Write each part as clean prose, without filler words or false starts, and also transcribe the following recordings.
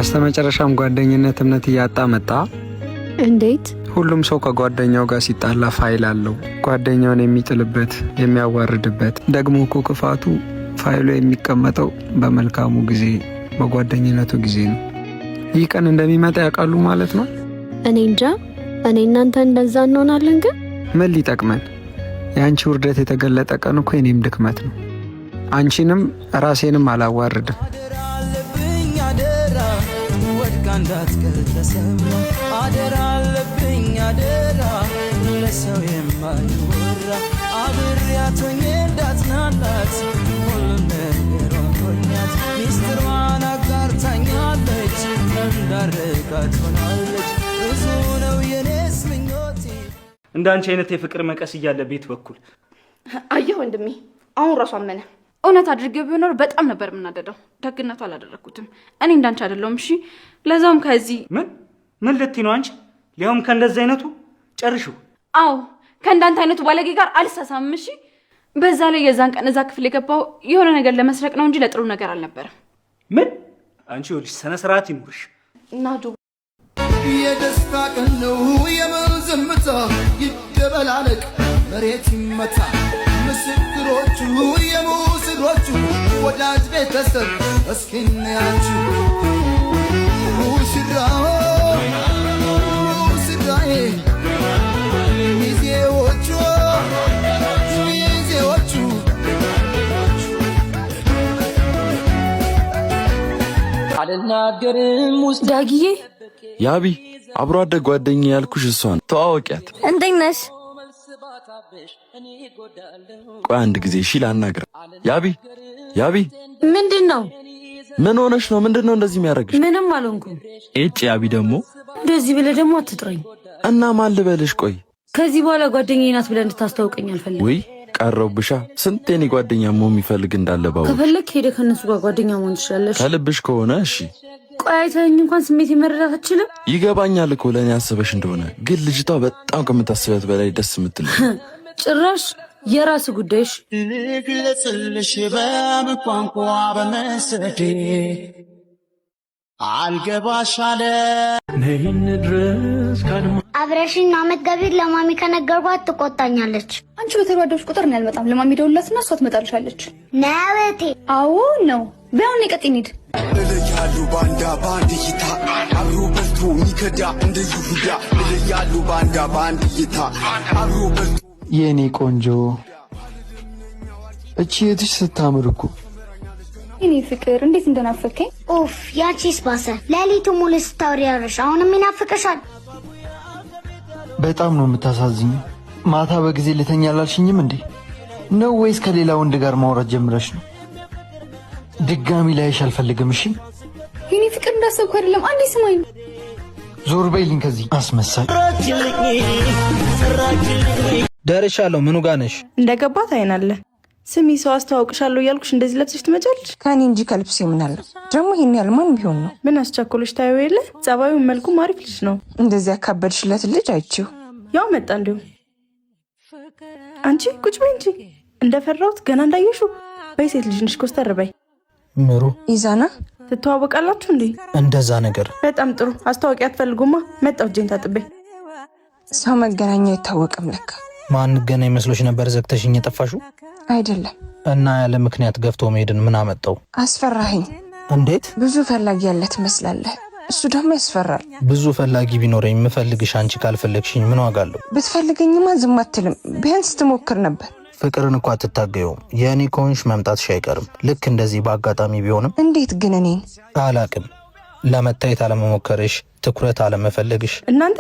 በስተመጨረሻም ጓደኝነት እምነት እያጣ መጣ። እንዴት? ሁሉም ሰው ከጓደኛው ጋር ሲጣላ ፋይል አለው። ጓደኛውን የሚጥልበት የሚያዋርድበት። ደግሞ እኮ ክፋቱ ፋይሉ የሚቀመጠው በመልካሙ ጊዜ በጓደኝነቱ ጊዜ ነው። ይህ ቀን እንደሚመጣ ያውቃሉ ማለት ነው። እኔ እንጃ። እኔ እናንተ እንደዛ እንሆናለን። ግን ምን ሊጠቅመን? የአንቺ ውርደት የተገለጠ ቀን እኮ የኔም ድክመት ነው። አንቺንም ራሴንም አላዋርድም። አደራ አለብኝ አደራ ለሰው የማይወራ አብሬያቶኝ እንዳትናላት ሁሉም ነገር ሆኛት ሚስጥሯን አጋርታኛለች እንዳረጋት ሆናለች ብዙ ነው የኔስ ምኞቴ። እንዳንቺ አይነት የፍቅር መቀስ እያለ ቤት በኩል አየህ ወንድሜ፣ አሁን ራሱ አመነ። እውነት አድርጌው ቢሆን በጣም ነበር የምናደደው። ደግነቱ አላደረኩትም። እኔ እንዳንቺ አይደለሁም። እሺ ለዛውም ከዚህ ምን ልትይ ነው አንቺ? ሊያውም ከእንደዚህ አይነቱ ጨርሽው። አዎ ከእንዳንተ አይነቱ ባለጌ ጋር አልሳሳምም። እሺ በዛ ላይ የዛን ቀን እዛ ክፍል የገባው የሆነ ነገር ለመስረቅ ነው እንጂ ለጥሩ ነገር አልነበረም። አንቺ ይኸውልሽ ስነ ስርዓት ይኑርሽ። እናዱ የደስታ ቀን ነው የምን ዝምታ ይደበላለቅ መሬት ይመታ ምስክሮቹ የሙስሮቹ ወዳጅ ቤተሰብ እስኪናያችሁ ሙሽራዬ ሚዜዎቹ አልናገርም ውስጥ ዳጊዬ ያቢ አብሮ አደግ ጓደኛ ያልኩሽ እሷን ተዋወቂያት። እንዴት ነሽ? ቆይ አንድ ጊዜ እሺ ላናግር። ያቢ ምንድነው? ምን ሆነሽ ነው? ምንድነው እንደዚህ የሚያደርግሽ? ምንም አልሆንኩም። ያቢ ደግሞ እንደዚህ ብለህ ደግሞ አትጥረኝ እና ማን ልበልሽ? ቆይ ከዚህ በኋላ ጓደኛዬ ናት ብለህ እንድታስታውቀኝ አልፈልግም። ወይ ቀረብሻ። ስንት የኔ ጓደኛ መሆን የሚፈልግ እንዳለ ባው። ከፈለክ ሄደህ ከነሱ ጋር ጓደኛ መሆን ትችላለሽ። ከልብሽ ከሆነ እሺ። ቆይ አይተኸኝ እንኳን ስሜት መረዳት አትችልም? ይገባኛል እኮ ለኔ አስበሽ እንደሆነ፣ ግን ልጅቷ በጣም ከምታስቢያት በላይ ደስ የምትል ጭራሽ የራስ ጉዳይሽ። ልግለጽልሽ በመቋንቋ በመሰዴ አልገባሽ አለ ነይን ድረስ ካድማ አብረሽኝ አመት ገቢር ለማሚ ከነገርኳት ትቆጣኛለች። አንቺ በተጓደሽ ቁጥር ነው ያልመጣም። ለማሚ ደውላትና እሷ ትመጣልሻለች። ነውቴ አዎ ነው። ቢያውን ይቀጥኝ ሂድ። እልያሉ ባንዳ ባንዲታ አብሮ በልቶ ሚከዳ እንደ ይሁዳ እልያሉ ባንዳ ባንዲታ አብሮ በልቶ የኔ ቆንጆ እቺ የትሽ ስታምር እኮ የኔ ፍቅር እንዴት እንደናፈከኝ። ኡፍ ያቺስ ባሰ። ሌሊቱ ሙሉ ስታወሪ ያረሽ አሁንም ይናፍቅሻል። በጣም ነው የምታሳዝኝ። ማታ በጊዜ ልተኛ አላልሽኝም እንዴ? ነው ወይስ ከሌላ ወንድ ጋር ማውራት ጀምረሽ ነው? ድጋሚ ላይሽ አልፈልግም። እሺ የኔ ፍቅር እንዳሰብኩ አይደለም። አንዴ ስማኝ። ዞር በይልኝ ከዚህ አስመሳይ። ደርሻለሁ። ምኑ ጋር ነሽ? እንደገባት አይናለ ስሚ፣ ሰው አስተዋውቅሻለሁ እያልኩሽ እንደዚህ ለብሰሽ ትመጫለሽ? ከኔ እንጂ ከልብሴ ምን አለ? ደግሞ ይሄን ያህል ማን ቢሆን ነው? ምን አስቸኮለሽ? ታዩ የለ ጸባዩ መልኩም አሪፍ ልጅ ነው። እንደዚህ ያካበድሽለት ልጅ አይቺው ያው መጣ። እንዲሁ አንቺ ቁጭ በይ እንጂ እንደፈራሁት ገና እንዳየሽው። በይ ሴት ልጅ ነሽ፣ ኮስተር በይ። ምሩ ኢዛና ትተዋወቃላችሁ እንዴ? እንደዛ ነገር በጣም ጥሩ። አስተዋውቂ አትፈልጉማ? መጣሁ እጄን ታጥቤ። ሰው መገናኛ አይታወቅም ለካ። ማን ገና ይመስሎሽ ነበር ዘግተሽኝ የጠፋሽው? አይደለም። እና ያለ ምክንያት ገፍቶ መሄድን ምን አመጣው? አስፈራኸኝ። እንዴት? ብዙ ፈላጊ ያለ ትመስላለህ። እሱ ደግሞ ያስፈራል። ብዙ ፈላጊ ቢኖረኝ የምፈልግሽ አንቺ ካልፈለግሽኝ ምን ዋጋ አለው? ብትፈልገኝማ ዝም አትልም። ቢያንስ ትሞክር ነበር። ፍቅርን እኮ አትታገዩም። የእኔ ከሆንሽ መምጣትሽ አይቀርም። ልክ እንደዚህ በአጋጣሚ ቢሆንም። እንዴት ግን? እኔን አላቅም። ለመታየት አለመሞከርሽ፣ ትኩረት አለመፈለግሽ። እናንተ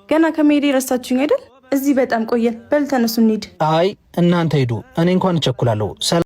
ገና ከመሄዴ ረሳችሁኝ አይደል? እዚህ በጣም ቆየን። በል ተነሱ እንሂድ። አይ እናንተ ሂዱ፣ እኔ እንኳን እቸኩላለሁ።